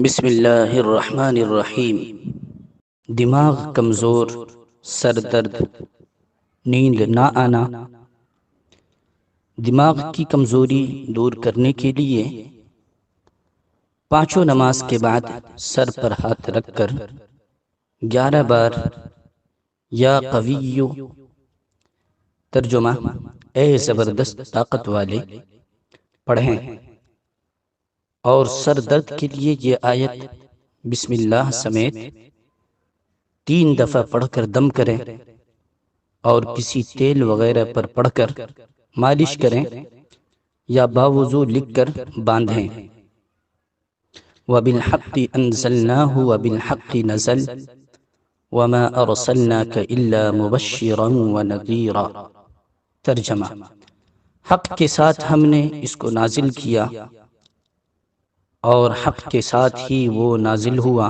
بسم اللہ الرحمن الرحیم۔ دماغ کمزور، سر درد، نیند نہ آنا۔ دماغ کی کمزوری دور کرنے کے لیے پانچوں نماز کے بعد سر پر ہاتھ رکھ کر 11 بار یا قوی، ترجمہ اے زبردست طاقت والے، پڑھیں، اور سر درد کے لیے یہ آیت بسم اللہ سمیت 3 دفعہ پڑھ کر دم کریں اور کسی تیل وغیرہ پر پڑھ کر مالش کریں یا باوضو لکھ کر باندھیں۔ وَبِالْحَقِّ أَنزَلْنَاهُ وَبِالْحَقِّ نَزَلَ وَمَا أَرْسَلْنَاكَ إِلَّا مُبَشِّرًا وَنَذِيرًا۔ ترجمہ، حق کے ساتھ ہم نے اس کو نازل کیا اور حق کے ساتھ ہی وہ نازل ہوا،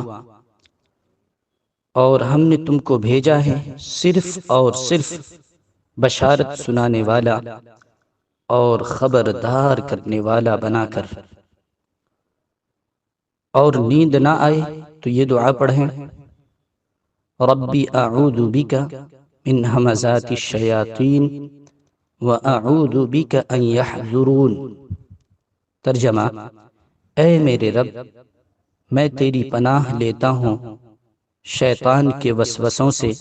اور ہم نے تم کو بھیجا ہے صرف اور صرف بشارت سنانے والا اور خبردار کرنے والا بنا کر۔ اور نیند نہ آئے تو یہ دعا پڑھیں، ربی اعوذ بک من ہمزات الشیاطین واعوذ بک ان یحضرون۔ ترجمہ، اے میرے رب، میں تیری پناہ لیتا ہوں شیطان کے وسوسوں سے،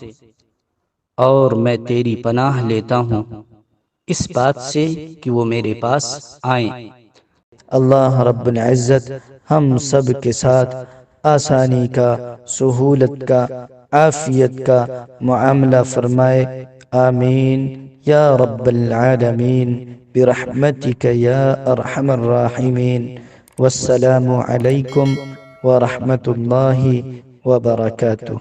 اور میں تیری پناہ لیتا ہوں اس بات سے کہ وہ میرے پاس آئیں۔ اللہ رب العزت ہم سب کے ساتھ آسانی کا، سہولت کا، عافیت کا معاملہ فرمائے، آمین یا رب العالمین برحمتک یا ارحم الراحمین۔ والسلام علیکم ورحمۃ اللہ وبرکاتہ۔